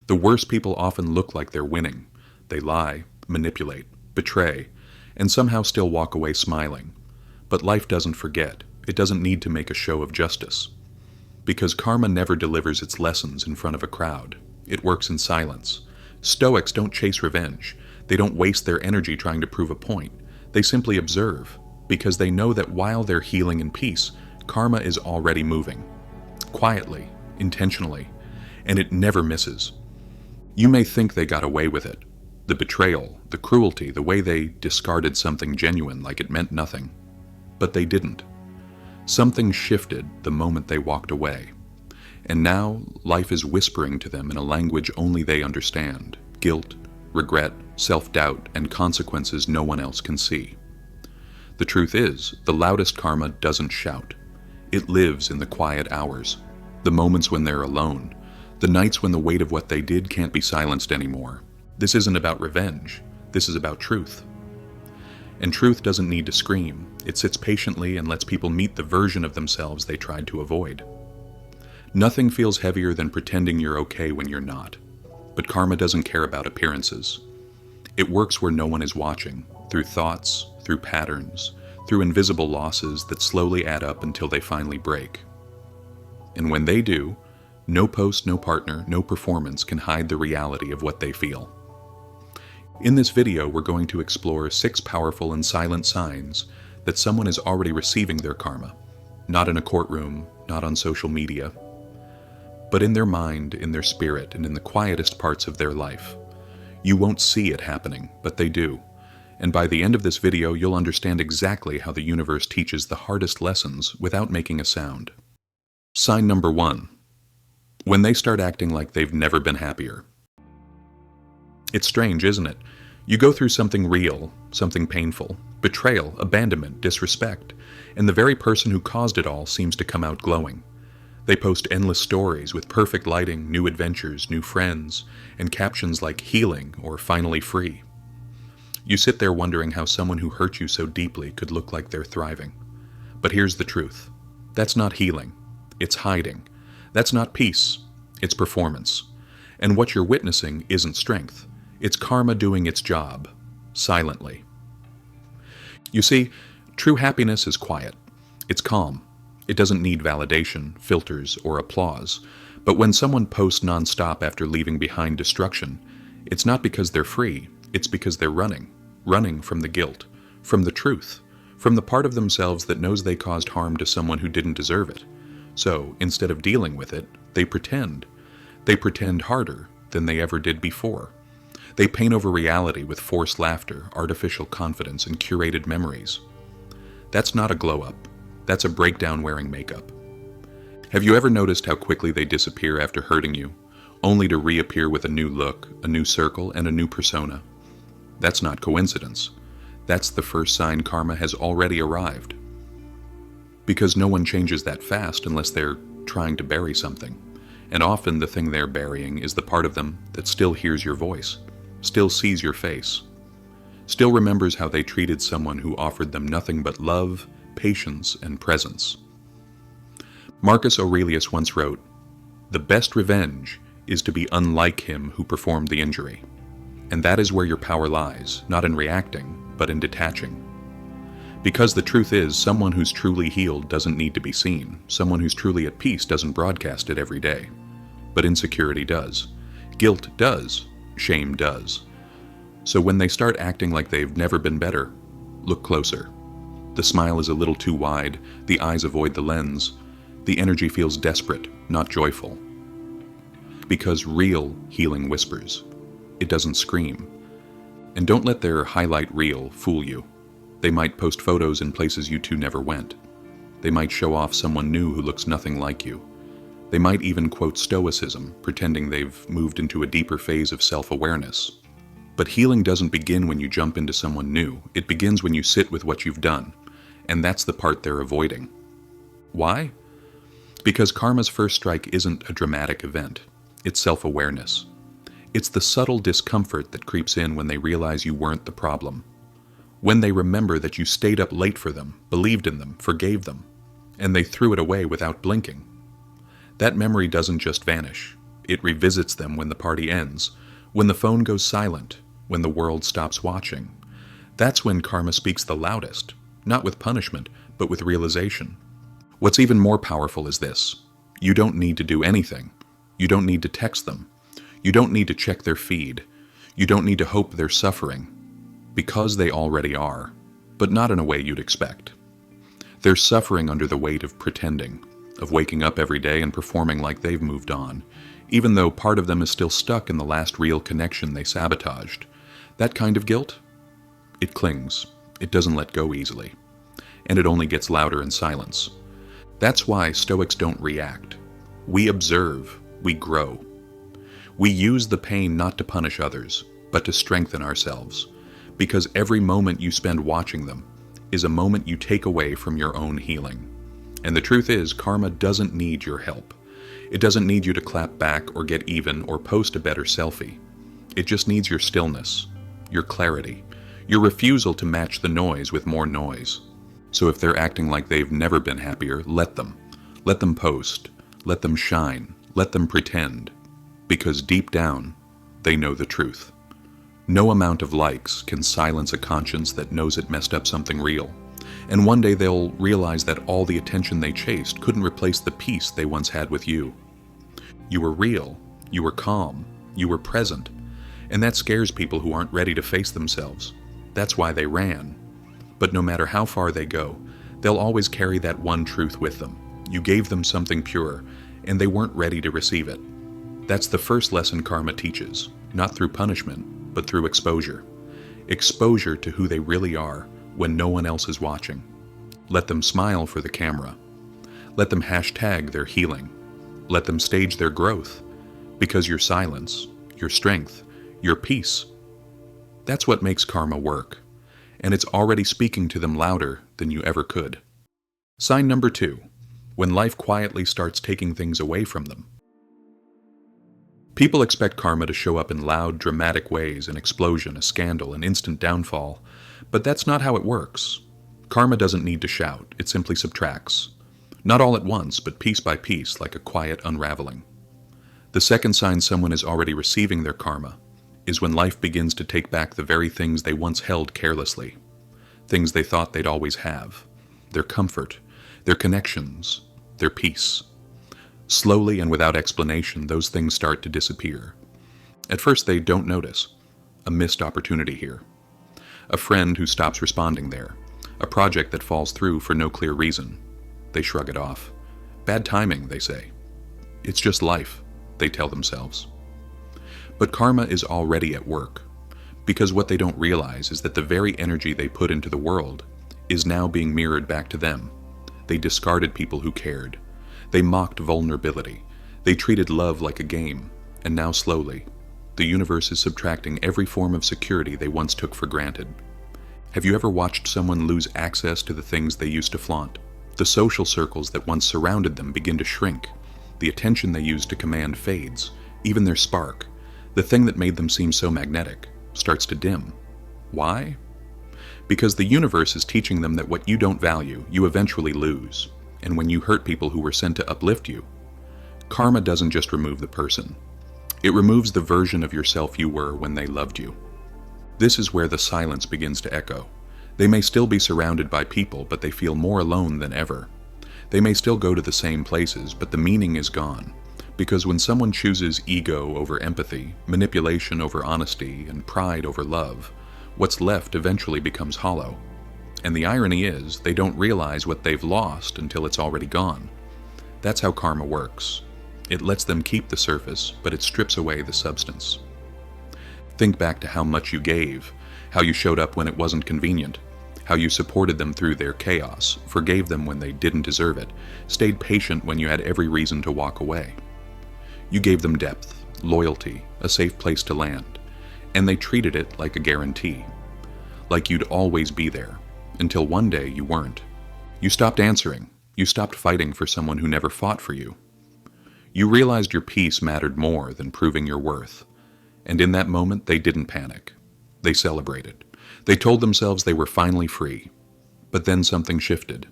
The worst people often look like they're winning. They lie, manipulate, betray, and somehow still walk away smiling. But life doesn't forget. It doesn't need to make a show of justice. Because karma never delivers its lessons in front of a crowd. It works in silence. Stoics don't chase revenge. They don't waste their energy trying to prove a point. They simply observe, because they know that while they're healing in peace, karma is already moving. Quietly, intentionally, and it never misses. You may think they got away with it. The betrayal, the cruelty, the way they discarded something genuine like it meant nothing. But they didn't. Something shifted the moment they walked away. And now, life is whispering to them in a language only they understand. Guilt, regret, self-doubt, and consequences no one else can see. The truth is, the loudest karma doesn't shout. It lives in the quiet hours, the moments when they're alone, the nights when the weight of what they did can't be silenced anymore. This isn't about revenge. This is about truth. And truth doesn't need to scream. It sits patiently and lets people meet the version of themselves they tried to avoid. Nothing feels heavier than pretending you're okay when you're not. But karma doesn't care about appearances. It works where no one is watching, through thoughts, through patterns, through invisible losses that slowly add up until they finally break. And when they do, no post, no partner, no performance can hide the reality of what they feel. In this video, we're going to explore 6 powerful and silent signs that someone is already receiving their karma, not in a courtroom, not on social media, but in their mind, in their spirit, and in the quietest parts of their life. You won't see it happening, but they do. And by the end of this video, you'll understand exactly how the universe teaches the hardest lessons without making a sound. Sign number 1. When they start acting like they've never been happier. It's strange, isn't it? You go through something real, something painful, betrayal, abandonment, disrespect, and the very person who caused it all seems to come out glowing. They post endless stories with perfect lighting, new adventures, new friends, and captions like healing or finally free. You sit there wondering how someone who hurt you so deeply could look like they're thriving. But here's the truth. That's not healing. It's hiding. That's not peace. It's performance. And what you're witnessing isn't strength. It's karma doing its job, silently. You see, true happiness is quiet. It's calm. It doesn't need validation, filters, or applause. But when someone posts nonstop after leaving behind destruction, it's not because they're free. It's because they're running from the guilt, from the truth, from the part of themselves that knows they caused harm to someone who didn't deserve it. So, instead of dealing with it, they pretend. They pretend harder than they ever did before. They paint over reality with forced laughter, artificial confidence, and curated memories. That's not a glow-up. That's a breakdown wearing makeup. Have you ever noticed how quickly they disappear after hurting you, only to reappear with a new look, a new circle, and a new persona? That's not coincidence. That's the first sign karma has already arrived. Because no one changes that fast unless they're trying to bury something. And often the thing they're burying is the part of them that still hears your voice, still sees your face, still remembers how they treated someone who offered them nothing but love, patience, and presence. Marcus Aurelius once wrote, "The best revenge is to be unlike him who performed the injury." And that is where your power lies, not in reacting, but in detaching. Because the truth is, someone who's truly healed doesn't need to be seen. Someone who's truly at peace doesn't broadcast it every day. But insecurity does. Guilt does. Shame does. So when they start acting like they've never been better, look closer. The smile is a little too wide, the eyes avoid the lens, the energy feels desperate, not joyful. Because real healing whispers. It doesn't scream. And don't let their highlight reel fool you. They might post photos in places you two never went. They might show off someone new who looks nothing like you. They might even quote Stoicism, pretending they've moved into a deeper phase of self-awareness. But healing doesn't begin when you jump into someone new. It begins when you sit with what you've done. And that's the part they're avoiding. Why? Because karma's first strike isn't a dramatic event. It's self-awareness. It's the subtle discomfort that creeps in when they realize you weren't the problem. When they remember that you stayed up late for them, believed in them, forgave them, and they threw it away without blinking. That memory doesn't just vanish. It revisits them when the party ends, when the phone goes silent, when the world stops watching. That's when karma speaks the loudest, not with punishment, but with realization. What's even more powerful is this. You don't need to do anything. You don't need to text them. You don't need to check their feed. You don't need to hope they're suffering. Because they already are, but not in a way you'd expect. They're suffering under the weight of pretending, of waking up every day and performing like they've moved on, even though part of them is still stuck in the last real connection they sabotaged. That kind of guilt? It clings. It doesn't let go easily. And it only gets louder in silence. That's why Stoics don't react. We observe. We grow. We use the pain not to punish others, but to strengthen ourselves. Because every moment you spend watching them is a moment you take away from your own healing. And the truth is, karma doesn't need your help. It doesn't need you to clap back or get even or post a better selfie. It just needs your stillness, your clarity, your refusal to match the noise with more noise. So if they're acting like they've never been happier, let them. Let them post. Let them shine. Let them pretend. Because deep down, they know the truth. No amount of likes can silence a conscience that knows it messed up something real. And one day they'll realize that all the attention they chased couldn't replace the peace they once had with you. You were real. You were calm. You were present. And that scares people who aren't ready to face themselves. That's why they ran. But no matter how far they go, they'll always carry that one truth with them. You gave them something pure, and they weren't ready to receive it. That's the first lesson karma teaches, not through punishment, but through exposure. Exposure to who they really are when no one else is watching. Let them smile for the camera. Let them hashtag their healing. Let them stage their growth. Because your silence, your strength, your peace, that's what makes karma work. And it's already speaking to them louder than you ever could. Sign number 2. When life quietly starts taking things away from them. People expect karma to show up in loud, dramatic ways, an explosion, a scandal, an instant downfall. But that's not how it works. Karma doesn't need to shout, it simply subtracts. Not all at once, but piece by piece, like a quiet unraveling. The second sign someone is already receiving their karma is when life begins to take back the very things they once held carelessly. Things they thought they'd always have. Their comfort, their connections, their peace. Slowly and without explanation, those things start to disappear. At first they don't notice. A missed opportunity here. A friend who stops responding there. A project that falls through for no clear reason. They shrug it off. Bad timing, they say. It's just life, they tell themselves. But karma is already at work, because what they don't realize is that the very energy they put into the world is now being mirrored back to them. They discarded people who cared. They mocked vulnerability. They treated love like a game, and now slowly, the universe is subtracting every form of security they once took for granted. Have you ever watched someone lose access to the things they used to flaunt? The social circles that once surrounded them begin to shrink. The attention they used to command fades. Even their spark, the thing that made them seem so magnetic, starts to dim. Why? Because the universe is teaching them that what you don't value, you eventually lose. And when you hurt people who were sent to uplift you, karma doesn't just remove the person. It removes the version of yourself you were when they loved you. This is where the silence begins to echo. They may still be surrounded by people, but they feel more alone than ever. They may still go to the same places, but the meaning is gone. Because when someone chooses ego over empathy, manipulation over honesty, and pride over love, what's left eventually becomes hollow. And the irony is, they don't realize what they've lost until it's already gone. That's how karma works. It lets them keep the surface, but it strips away the substance. Think back to how much you gave, how you showed up when it wasn't convenient, how you supported them through their chaos, forgave them when they didn't deserve it, stayed patient when you had every reason to walk away. You gave them depth, loyalty, a safe place to land, and they treated it like a guarantee, like you'd always be there, until one day you weren't. You stopped answering, you stopped fighting for someone who never fought for you. You realized your peace mattered more than proving your worth, and in that moment they didn't panic. They celebrated. They told themselves they were finally free. But then something shifted.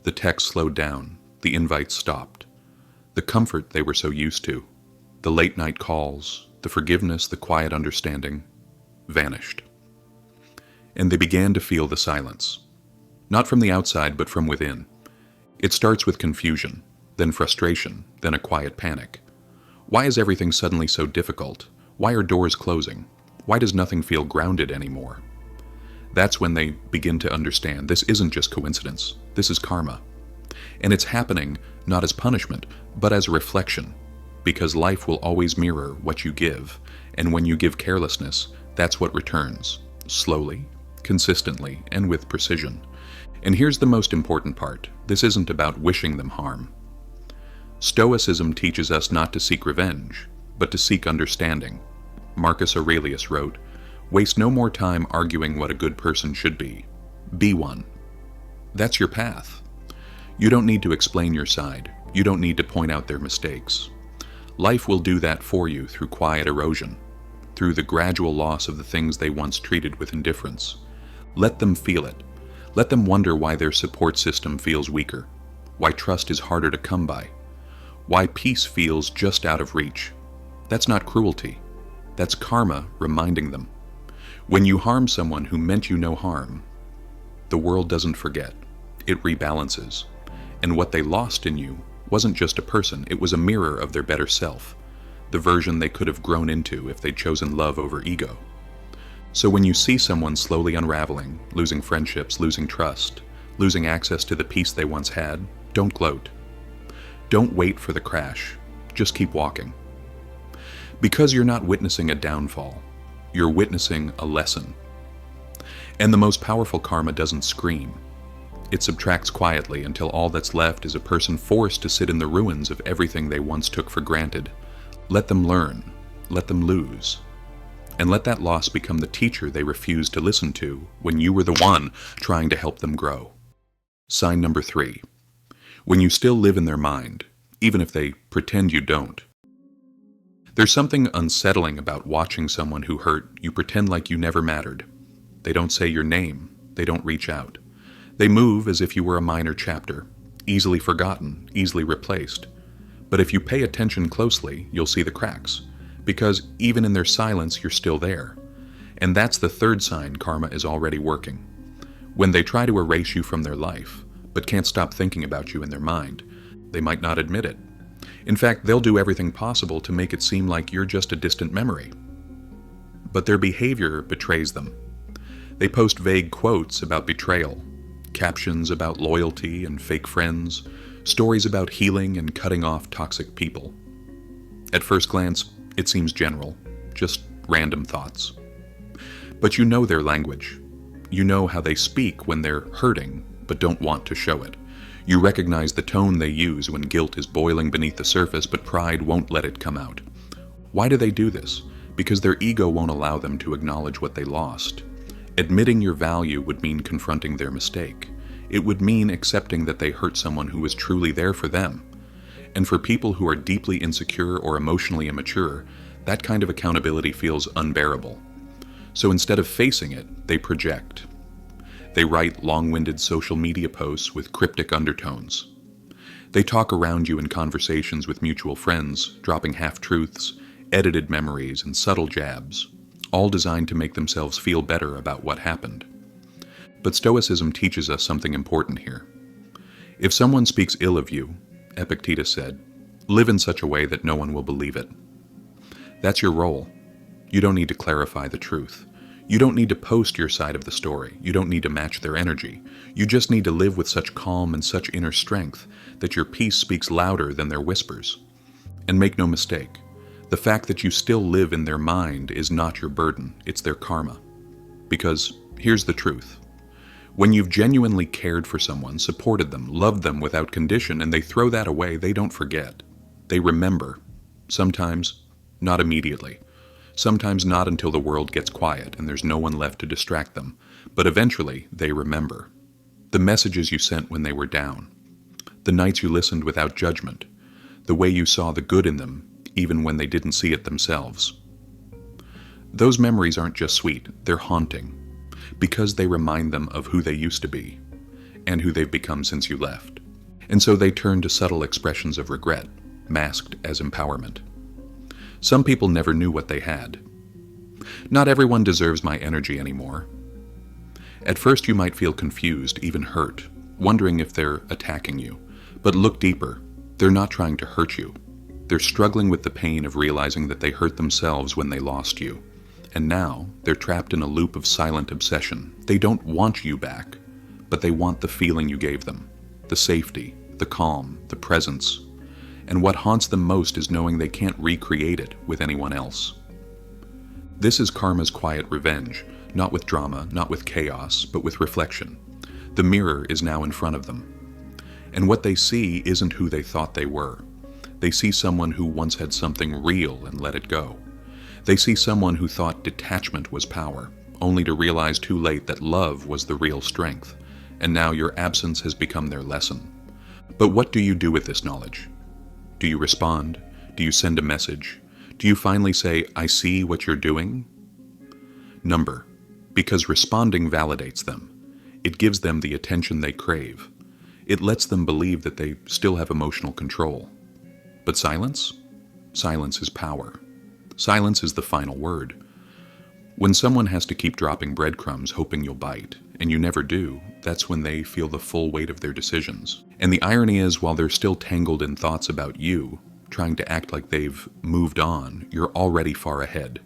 The text slowed down, the invites stopped. The comfort they were so used to The late night calls, the forgiveness, the quiet understanding, vanished. And they began to feel the silence. Not from the outside, but from within. It starts with confusion, then frustration, then a quiet panic. Why is everything suddenly so difficult? Why are doors closing? Why does nothing feel grounded anymore? That's when they begin to understand this isn't just coincidence, this is karma. And it's happening not as punishment, but as a reflection, because life will always mirror what you give, and when you give carelessness, that's what returns, slowly, consistently, and with precision. And here's the most important part, this isn't about wishing them harm. Stoicism teaches us not to seek revenge, but to seek understanding. Marcus Aurelius wrote, "Waste no more time arguing what a good person should be. Be one." That's your path. You don't need to explain your side. You don't need to point out their mistakes. Life will do that for you through quiet erosion, through the gradual loss of the things they once treated with indifference. Let them feel it. Let them wonder why their support system feels weaker, why trust is harder to come by, why peace feels just out of reach. That's not cruelty. That's karma reminding them. When you harm someone who meant you no harm, the world doesn't forget. It rebalances. And what they lost in you wasn't just a person, it was a mirror of their better self, the version they could have grown into if they'd chosen love over ego. So when you see someone slowly unraveling, losing friendships, losing trust, losing access to the peace they once had, don't gloat. Don't wait for the crash. Just keep walking. Because you're not witnessing a downfall, you're witnessing a lesson. And the most powerful karma doesn't scream. It subtracts quietly until all that's left is a person forced to sit in the ruins of everything they once took for granted. Let them learn. Let them lose. And let that loss become the teacher they refused to listen to when you were the one trying to help them grow. Sign number 3. When you still live in their mind, even if they pretend you don't. There's something unsettling about watching someone who hurt you pretend like you never mattered. They don't say your name. They don't reach out. They move as if you were a minor chapter, easily forgotten, easily replaced. But if you pay attention closely, you'll see the cracks, because even in their silence, you're still there. And that's the third sign karma is already working. When they try to erase you from their life, but can't stop thinking about you in their mind, they might not admit it. In fact, they'll do everything possible to make it seem like you're just a distant memory. But their behavior betrays them. They post vague quotes about betrayal, captions about loyalty and fake friends, stories about healing and cutting off toxic people. At first glance, it seems general, just random thoughts. But you know their language. You know how they speak when they're hurting, but don't want to show it. You recognize the tone they use when guilt is boiling beneath the surface, but pride won't let it come out. Why do they do this? Because their ego won't allow them to acknowledge what they lost. Admitting your value would mean confronting their mistake. It would mean accepting that they hurt someone who was truly there for them. And for people who are deeply insecure or emotionally immature, that kind of accountability feels unbearable. So instead of facing it, they project. They write long-winded social media posts with cryptic undertones. They talk around you in conversations with mutual friends, dropping half-truths, edited memories, and subtle jabs, all designed to make themselves feel better about what happened. But Stoicism teaches us something important here. If someone speaks ill of you, Epictetus said, live in such a way that no one will believe it. That's your role. You don't need to clarify the truth. You don't need to post your side of the story. You don't need to match their energy. You just need to live with such calm and such inner strength that your peace speaks louder than their whispers. And make no mistake, the fact that you still live in their mind is not your burden, it's their karma. Because here's the truth. When you've genuinely cared for someone, supported them, loved them without condition, and they throw that away, they don't forget. They remember. Sometimes not immediately. Sometimes not until the world gets quiet and there's no one left to distract them. But eventually, they remember. The messages you sent when they were down. The nights you listened without judgment. The way you saw the good in them, even when they didn't see it themselves. Those memories aren't just sweet, they're haunting. Because they remind them of who they used to be, and who they've become since you left. And so they turn to subtle expressions of regret, masked as empowerment. Some people never knew what they had. Not everyone deserves my energy anymore. At first you might feel confused, even hurt, wondering if they're attacking you. But look deeper. They're not trying to hurt you. They're struggling with the pain of realizing that they hurt themselves when they lost you. And now they're trapped in a loop of silent obsession. They don't want you back, but they want the feeling you gave them, the safety, the calm, the presence. And what haunts them most is knowing they can't recreate it with anyone else. This is karma's quiet revenge, not with drama, not with chaos, but with reflection. The mirror is now in front of them. And what they see isn't who they thought they were. They see someone who once had something real and let it go. They see someone who thought detachment was power, only to realize too late that love was the real strength, and now your absence has become their lesson. But what do you do with this knowledge? Do you respond? Do you send a message? Do you finally say, "I see what you're doing"? Number, because responding validates them. It gives them the attention they crave. It lets them believe that they still have emotional control. But silence? Silence is power. Silence is the final word. When someone has to keep dropping breadcrumbs hoping you'll bite, and you never do, that's when they feel the full weight of their decisions. And the irony is, while they're still tangled in thoughts about you, trying to act like they've moved on, you're already far ahead.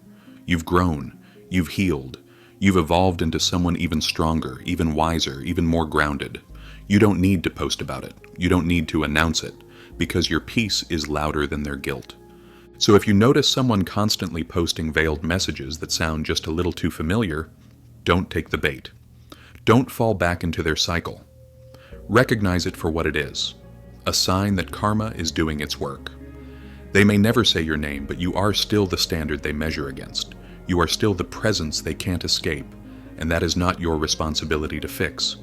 You've grown, you've healed, you've evolved into someone even stronger, even wiser, even more grounded. You don't need to post about it. You don't need to announce it, because your peace is louder than their guilt. So if you notice someone constantly posting veiled messages that sound just a little too familiar, don't take the bait. Don't fall back into their cycle. Recognize it for what it is, a sign that karma is doing its work. They may never say your name, but you are still the standard they measure against. You are still the presence they can't escape, and that is not your responsibility to fix.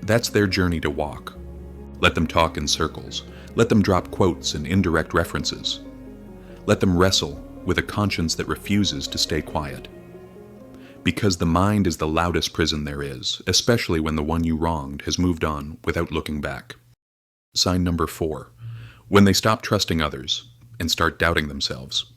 That's their journey to walk. Let them talk in circles. Let them drop quotes and indirect references. Let them wrestle with a conscience that refuses to stay quiet. Because the mind is the loudest prison there is, especially when the one you wronged has moved on without looking back. Sign number 4. When they stop trusting others and start doubting themselves.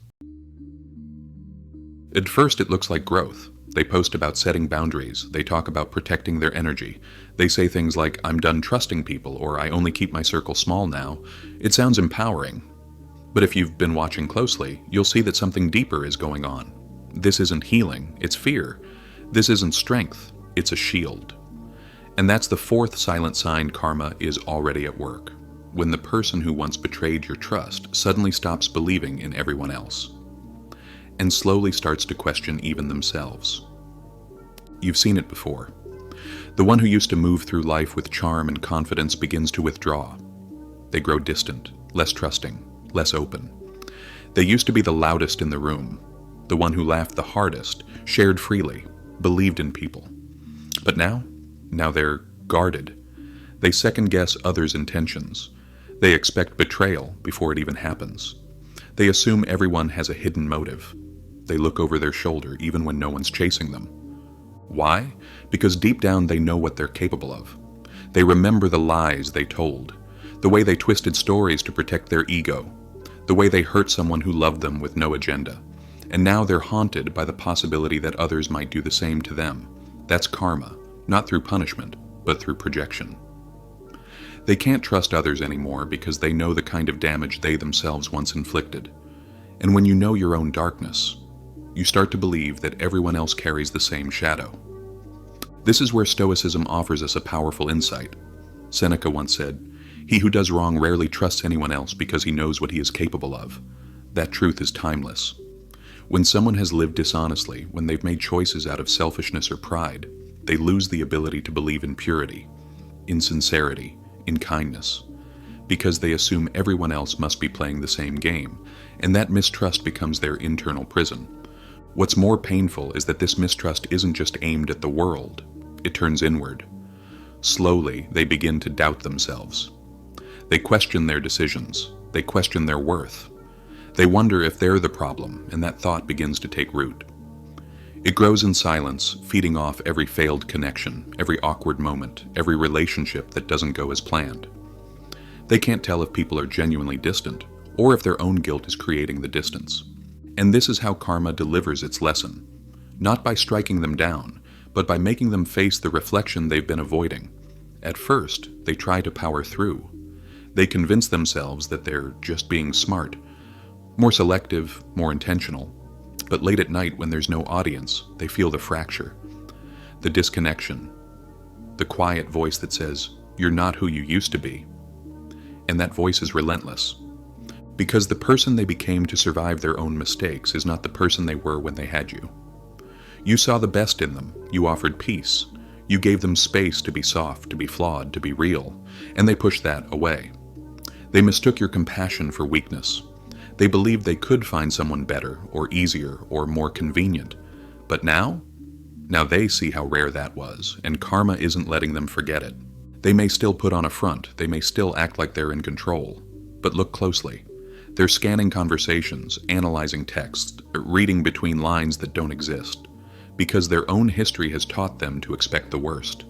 At first it looks like growth. They post about setting boundaries. They talk about protecting their energy. They say things like, "I'm done trusting people," or "I only keep my circle small now." It sounds empowering. But if you've been watching closely, you'll see that something deeper is going on. This isn't healing, it's fear. This isn't strength, it's a shield. And that's the 4th silent sign karma is already at work. When the person who once betrayed your trust suddenly stops believing in everyone else, and slowly starts to question even themselves. You've seen it before. The one who used to move through life with charm and confidence begins to withdraw. They grow distant, less trusting, less open. They used to be the loudest in the room, the one who laughed the hardest, shared freely, believed in people. But now they're guarded. They second-guess others' intentions. They expect betrayal before it even happens. They assume everyone has a hidden motive. They look over their shoulder even when no one's chasing them. Why? Because deep down they know what they're capable of. They remember the lies they told, the way they twisted stories to protect their ego, the way they hurt someone who loved them with no agenda. And now they're haunted by the possibility that others might do the same to them. That's karma, not through punishment, but through projection. They can't trust others anymore because they know the kind of damage they themselves once inflicted. And when you know your own darkness, you start to believe that everyone else carries the same shadow. This is where Stoicism offers us a powerful insight. Seneca once said, "He who does wrong rarely trusts anyone else because he knows what he is capable of." That truth is timeless. When someone has lived dishonestly, when they've made choices out of selfishness or pride, they lose the ability to believe in purity, in sincerity, in kindness, because they assume everyone else must be playing the same game, and that mistrust becomes their internal prison. What's more painful is that this mistrust isn't just aimed at the world, it turns inward. Slowly, they begin to doubt themselves. They question their decisions, they question their worth. They wonder if they're the problem, and that thought begins to take root. It grows in silence, feeding off every failed connection, every awkward moment, every relationship that doesn't go as planned. They can't tell if people are genuinely distant, or if their own guilt is creating the distance. And this is how karma delivers its lesson. Not by striking them down, but by making them face the reflection they've been avoiding. At first, they try to power through. They convince themselves that they're just being smart, more selective, more intentional. But late at night, when there's no audience, they feel the fracture, the disconnection, the quiet voice that says, "You're not who you used to be." And that voice is relentless. Because the person they became to survive their own mistakes is not the person they were when they had you. You saw the best in them. You offered peace. You gave them space to be soft, to be flawed, to be real, and they pushed that away. They mistook your compassion for weakness. They believed they could find someone better, or easier, or more convenient. But now they see how rare that was, and karma isn't letting them forget it. They may still put on a front, they may still act like they're in control, but look closely. They're scanning conversations, analyzing texts, reading between lines that don't exist, because their own history has taught them to expect the worst.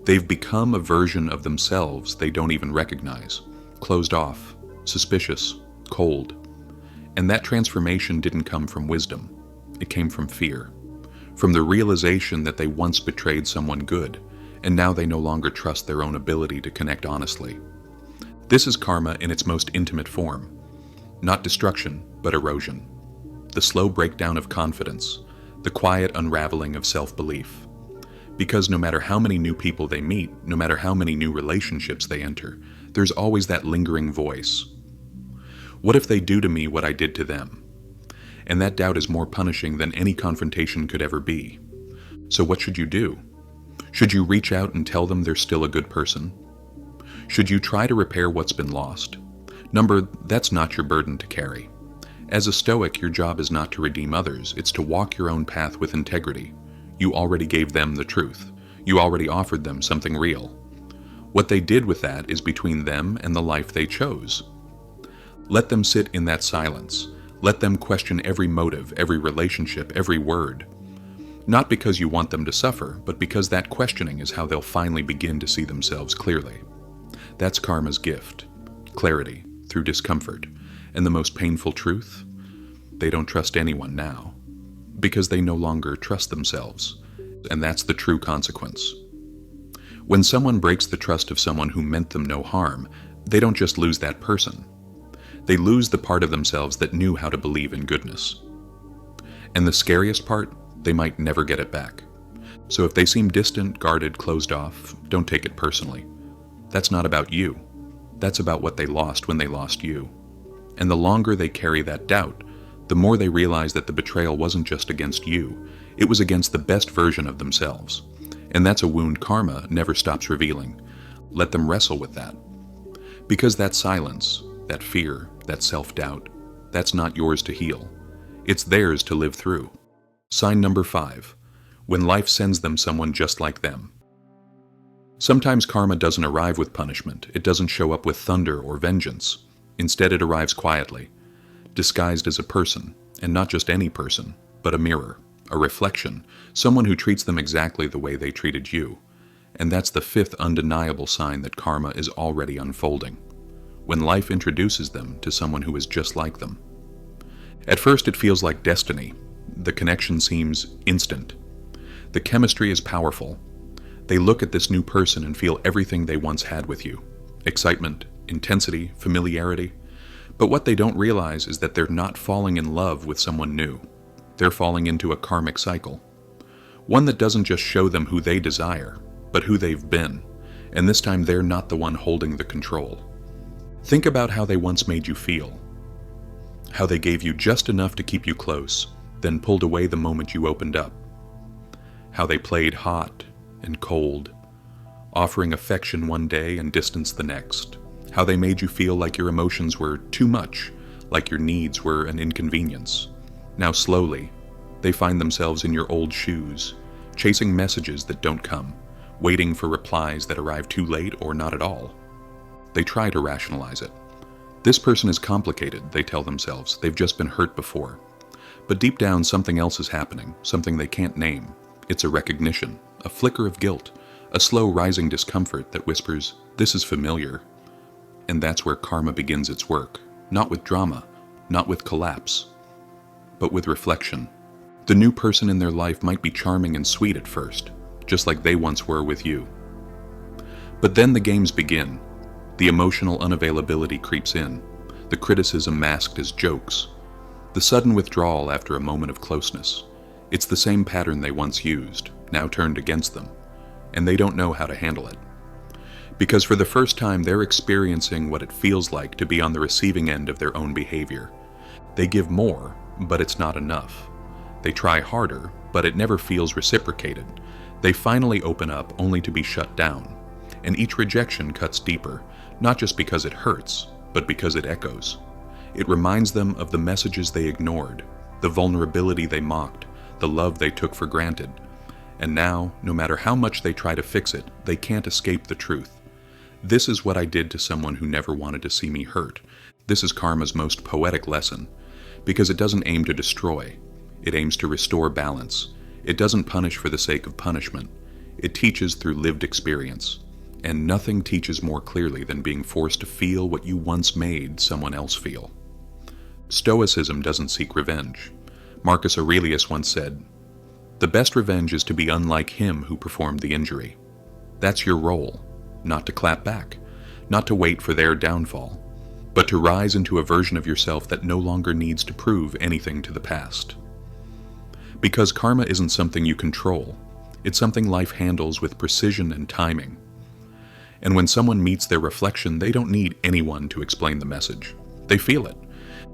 They've become a version of themselves they don't even recognize, closed off, suspicious, cold. And that transformation didn't come from wisdom. It came from fear, from the realization that they once betrayed someone good, and now they no longer trust their own ability to connect honestly. This is karma in its most intimate form. Not destruction, but erosion. The slow breakdown of confidence, the quiet unraveling of self-belief. Because no matter how many new people they meet, no matter how many new relationships they enter, there's always that lingering voice. What if they do to me what I did to them? And that doubt is more punishing than any confrontation could ever be. So what should you do? Should you reach out and tell them they're still a good person? Should you try to repair what's been lost? That's not your burden to carry. As a Stoic, your job is not to redeem others, it's to walk your own path with integrity. You already gave them the truth. You already offered them something real. What they did with that is between them and the life they chose. Let them sit in that silence. Let them question every motive, every relationship, every word. Not because you want them to suffer, but because that questioning is how they'll finally begin to see themselves clearly. That's karma's gift. Clarity through discomfort. And the most painful truth? They don't trust anyone now. Because they no longer trust themselves. And that's the true consequence. When someone breaks the trust of someone who meant them no harm, they don't just lose that person. They lose the part of themselves that knew how to believe in goodness. And the scariest part, they might never get it back. So if they seem distant, guarded, closed off, don't take it personally. That's not about you. That's about what they lost when they lost you. And the longer they carry that doubt, the more they realize that the betrayal wasn't just against you, it was against the best version of themselves. And that's a wound karma never stops revealing. Let them wrestle with that. Because that silence, that fear, that self-doubt, that's not yours to heal. It's theirs to live through. Sign number 5. When life sends them someone just like them. Sometimes karma doesn't arrive with punishment. It doesn't show up with thunder or vengeance. Instead, it arrives quietly, disguised as a person, and not just any person, but a mirror, a reflection, someone who treats them exactly the way they treated you. And that's the 5th undeniable sign that karma is already unfolding. When life introduces them to someone who is just like them. At first, it feels like destiny. The connection seems instant. The chemistry is powerful. They look at this new person and feel everything they once had with you. Excitement, intensity, familiarity. But what they don't realize is that they're not falling in love with someone new. They're falling into a karmic cycle. One that doesn't just show them who they desire, but who they've been. And this time they're not the one holding the control. Think about how they once made you feel. How they gave you just enough to keep you close, then pulled away the moment you opened up. How they played hot and cold, offering affection one day and distance the next. How they made you feel like your emotions were too much, like your needs were an inconvenience. Now slowly, they find themselves in your old shoes, chasing messages that don't come, waiting for replies that arrive too late or not at all. They try to rationalize it. This person is complicated, they tell themselves. They've just been hurt before. But deep down, something else is happening, something they can't name. It's a recognition, a flicker of guilt, a slow rising discomfort that whispers, "This is familiar." And that's where karma begins its work. Not with drama, not with collapse, but with reflection. The new person in their life might be charming and sweet at first, just like they once were with you. But then the games begin. The emotional unavailability creeps in, the criticism masked as jokes, the sudden withdrawal after a moment of closeness. It's the same pattern they once used, now turned against them, and they don't know how to handle it. Because for the first time they're experiencing what it feels like to be on the receiving end of their own behavior. They give more, but it's not enough. They try harder, but it never feels reciprocated. They finally open up only to be shut down, and each rejection cuts deeper, not just because it hurts, but because it echoes. It reminds them of the messages they ignored, the vulnerability they mocked, the love they took for granted. And now, no matter how much they try to fix it, they can't escape the truth. This is what I did to someone who never wanted to see me hurt. This is karma's most poetic lesson, because it doesn't aim to destroy. It aims to restore balance. It doesn't punish for the sake of punishment. It teaches through lived experience. And nothing teaches more clearly than being forced to feel what you once made someone else feel. Stoicism doesn't seek revenge. Marcus Aurelius once said, "The best revenge is to be unlike him who performed the injury." That's your role, not to clap back, not to wait for their downfall, but to rise into a version of yourself that no longer needs to prove anything to the past. Because karma isn't something you control, it's something life handles with precision and timing. And when someone meets their reflection, they don't need anyone to explain the message. They feel it.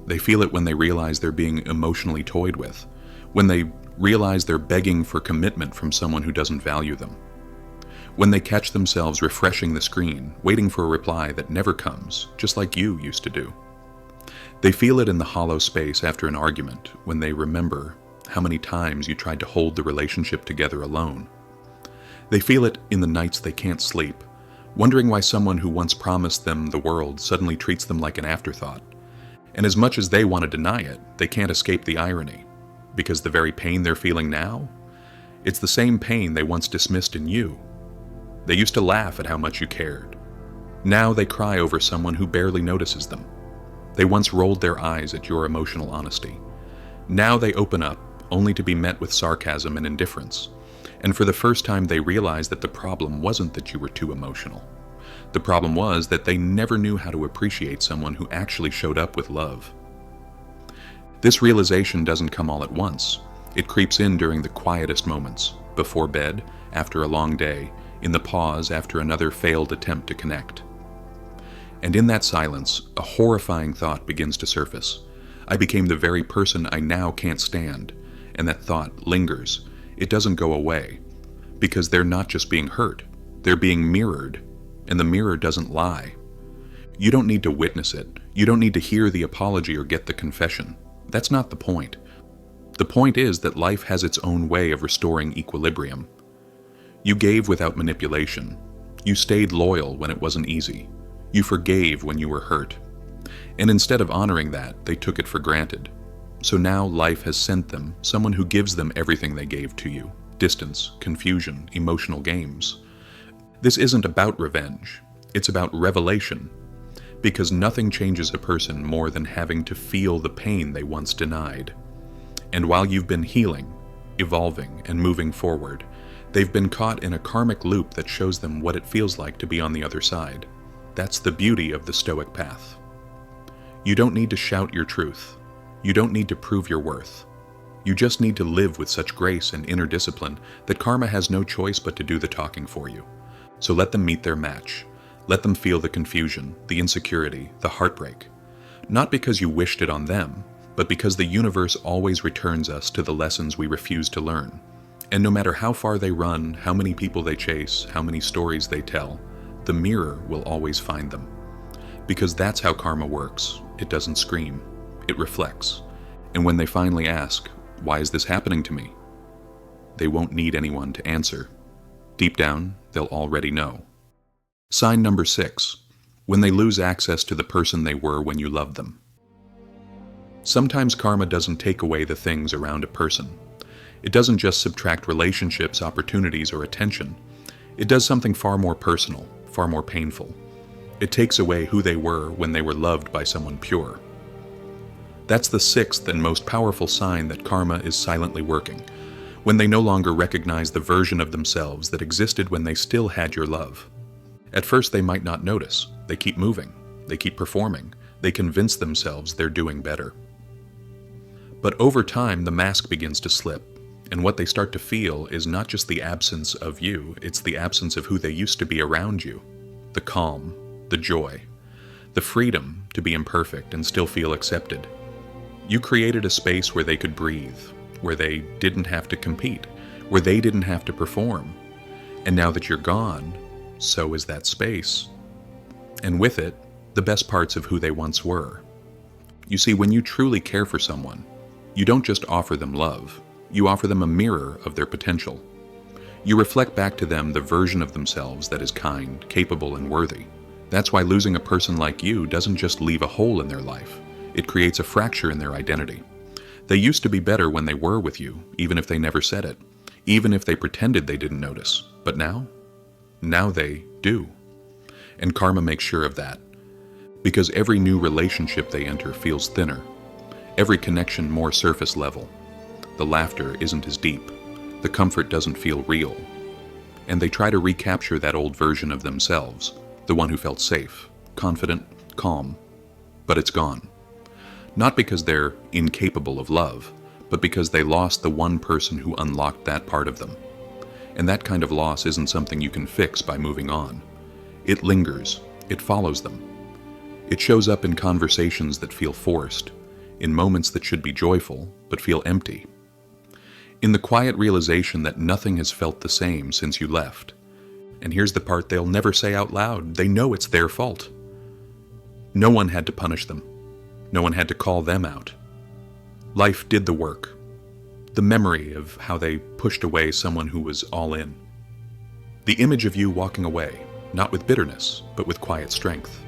They feel it when they realize they're being emotionally toyed with, when they realize they're begging for commitment from someone who doesn't value them, when they catch themselves refreshing the screen, waiting for a reply that never comes, just like you used to do. They feel it in the hollow space after an argument, when they remember how many times you tried to hold the relationship together alone. They feel it in the nights they can't sleep, wondering why someone who once promised them the world suddenly treats them like an afterthought. And as much as they want to deny it, they can't escape the irony, because the very pain they're feeling now, it's the same pain they once dismissed in you. They used to laugh at how much you cared. Now they cry over someone who barely notices them. They once rolled their eyes at your emotional honesty. Now they open up, only to be met with sarcasm and indifference. And for the first time they realize that the problem wasn't that you were too emotional. The problem was that they never knew how to appreciate someone who actually showed up with love. This realization doesn't come all at once. It creeps in during the quietest moments, before bed, after a long day, in the pause after another failed attempt to connect. And in that silence, a horrifying thought begins to surface. I became the very person I now can't stand, and that thought lingers. It doesn't go away, because they're not just being hurt, they're being mirrored, and the mirror doesn't lie. You don't need to witness it. You don't need to hear the apology or get the confession. That's not the point. The point is that life has its own way of restoring equilibrium. You gave without manipulation. You stayed loyal when it wasn't easy. You forgave when you were hurt. And instead of honoring that, they took it for granted. So now life has sent them someone who gives them everything they gave to you: distance, confusion, emotional games. This isn't about revenge. It's about revelation. Because nothing changes a person more than having to feel the pain they once denied. And while you've been healing, evolving, and moving forward, they've been caught in a karmic loop that shows them what it feels like to be on the other side. That's the beauty of the Stoic path. You don't need to shout your truth. You don't need to prove your worth. You just need to live with such grace and inner discipline that karma has no choice but to do the talking for you. So let them meet their match. Let them feel the confusion, the insecurity, the heartbreak. Not because you wished it on them, but because the universe always returns us to the lessons we refuse to learn. And no matter how far they run, how many people they chase, how many stories they tell, the mirror will always find them. Because that's how karma works. It doesn't scream. It reflects. And when they finally ask, "Why is this happening to me?" they won't need anyone to answer. Deep down, they'll already know. Sign number 6. When they lose access to the person they were when you loved them. Sometimes karma doesn't take away the things around a person. It doesn't just subtract relationships, opportunities, or attention. It does something far more personal, far more painful. It takes away who they were when they were loved by someone pure. That's the sixth and most powerful sign that karma is silently working, when they no longer recognize the version of themselves that existed when they still had your love. At first they might not notice. They keep moving. They keep performing. They convince themselves they're doing better. But over time, the mask begins to slip, and what they start to feel is not just the absence of you, it's the absence of who they used to be around you. The calm, the joy, the freedom to be imperfect and still feel accepted. You created a space where they could breathe, where they didn't have to compete, where they didn't have to perform. And now that you're gone, so is that space. And with it, the best parts of who they once were. You see, when you truly care for someone, you don't just offer them love, you offer them a mirror of their potential. You reflect back to them the version of themselves that is kind, capable, and worthy. That's why losing a person like you doesn't just leave a hole in their life, it creates a fracture in their identity. They used to be better when they were with you, even if they never said it, even if they pretended they didn't notice. But now they do. And karma makes sure of that. Because every new relationship they enter feels thinner, every connection more surface level. The laughter isn't as deep, the comfort doesn't feel real. And they try to recapture that old version of themselves, the one who felt safe, confident, calm. But it's gone. Not because they're incapable of love, but because they lost the one person who unlocked that part of them. And that kind of loss isn't something you can fix by moving on. It lingers, it follows them. It shows up in conversations that feel forced, in moments that should be joyful, but feel empty. In the quiet realization that nothing has felt the same since you left. And here's the part they'll never say out loud. They know it's their fault. No one had to punish them. No one had to call them out. Life did the work. The memory of how they pushed away someone who was all in. The image of you walking away, not with bitterness, but with quiet strength.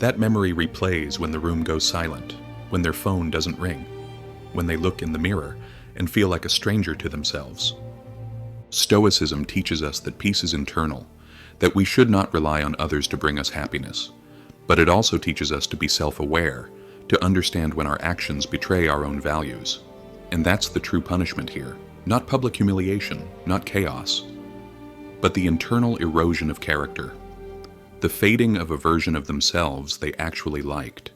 That memory replays when the room goes silent, when their phone doesn't ring, when they look in the mirror and feel like a stranger to themselves. Stoicism teaches us that peace is internal, that we should not rely on others to bring us happiness, but it also teaches us to be self-aware, to understand when our actions betray our own values. And that's the true punishment here, not public humiliation, not chaos, but the internal erosion of character. The fading of a version of themselves they actually liked,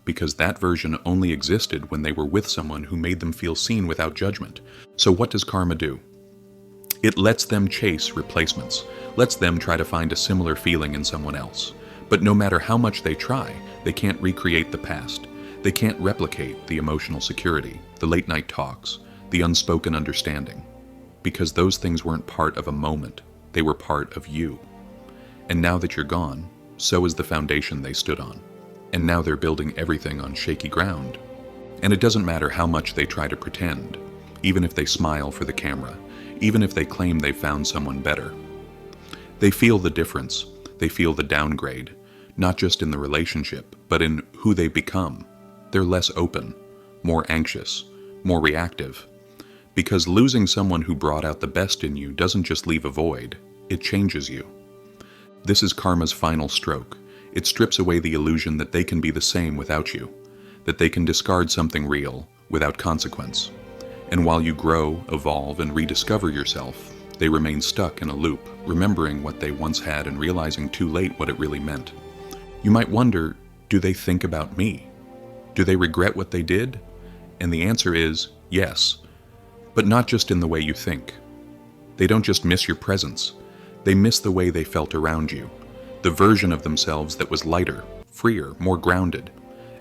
because that version only existed when they were with someone who made them feel seen without judgment. So what does karma do? It lets them chase replacements, lets them try to find a similar feeling in someone else. But no matter how much they try, they can't recreate the past. They can't replicate the emotional security, the late-night talks, the unspoken understanding, because those things weren't part of a moment, they were part of you. And now that you're gone, so is the foundation they stood on. And now they're building everything on shaky ground. And it doesn't matter how much they try to pretend, even if they smile for the camera, even if they claim they've found someone better. They feel the difference, they feel the downgrade, not just in the relationship, but in who they've become. They're less open, more anxious, more reactive. Because losing someone who brought out the best in you doesn't just leave a void, it changes you. This is karma's final stroke. It strips away the illusion that they can be the same without you, that they can discard something real without consequence. And while you grow, evolve, and rediscover yourself, they remain stuck in a loop, remembering what they once had and realizing too late what it really meant. You might wonder, do they think about me? Do they regret what they did? And the answer is yes, but not just in the way you think. They don't just miss your presence. They miss the way they felt around you, the version of themselves that was lighter, freer, more grounded.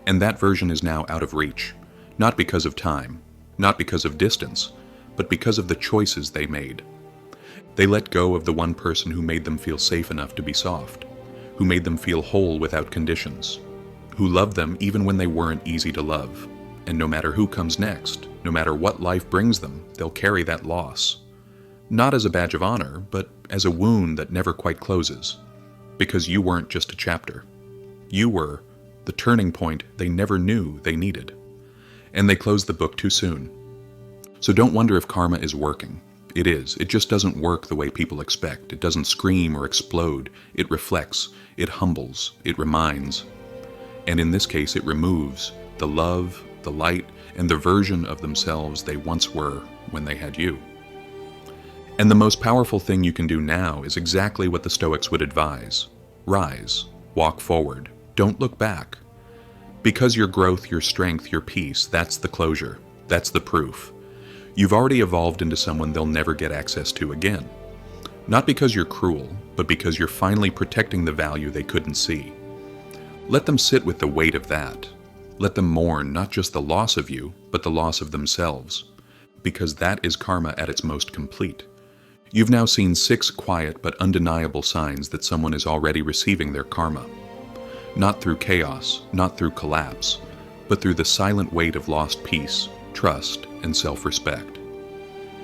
And that version is now out of reach, not because of time, not because of distance, but because of the choices they made. They let go of the one person who made them feel safe enough to be soft, who made them feel whole without conditions, who loved them even when they weren't easy to love. And no matter who comes next, no matter what life brings them, they'll carry that loss. Not as a badge of honor, but as a wound that never quite closes. Because you weren't just a chapter. You were the turning point they never knew they needed. And they closed the book too soon. So don't wonder if karma is working. It is. It just doesn't work the way people expect. It doesn't scream or explode. It reflects. It humbles. It reminds. And in this case, it removes the the love, the light, and the version of themselves they once were when they had you. And the most powerful thing you can do now is exactly what the Stoics would advise. Rise, walk forward, don't look back. Because your growth, your strength, your peace, that's the closure, that's the proof. You've already evolved into someone they'll never get access to again. Not because you're cruel, but because you're finally protecting the value they couldn't see. Let them sit with the weight of that. Let them mourn not just the loss of you, but the loss of themselves. Because that is karma at its most complete. You've now seen 6 quiet but undeniable signs that someone is already receiving their karma. Not through chaos, not through collapse, but through the silent weight of lost peace, trust, and self-respect.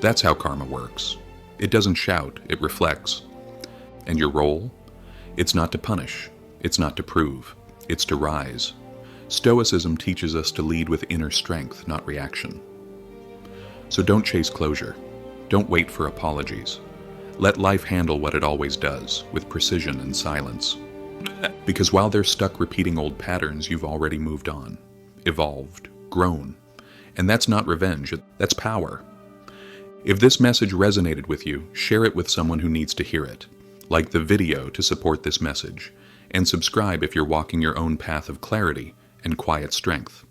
That's how karma works. It doesn't shout, it reflects. And your role? It's not to punish, it's not to prove, it's to rise. Stoicism teaches us to lead with inner strength, not reaction. So don't chase closure. Don't wait for apologies. Let life handle what it always does, with precision and silence. Because while they're stuck repeating old patterns, you've already moved on, evolved, grown. And that's not revenge, that's power. If this message resonated with you, share it with someone who needs to hear it. Like the video to support this message, and subscribe if you're walking your own path of clarity and quiet strength.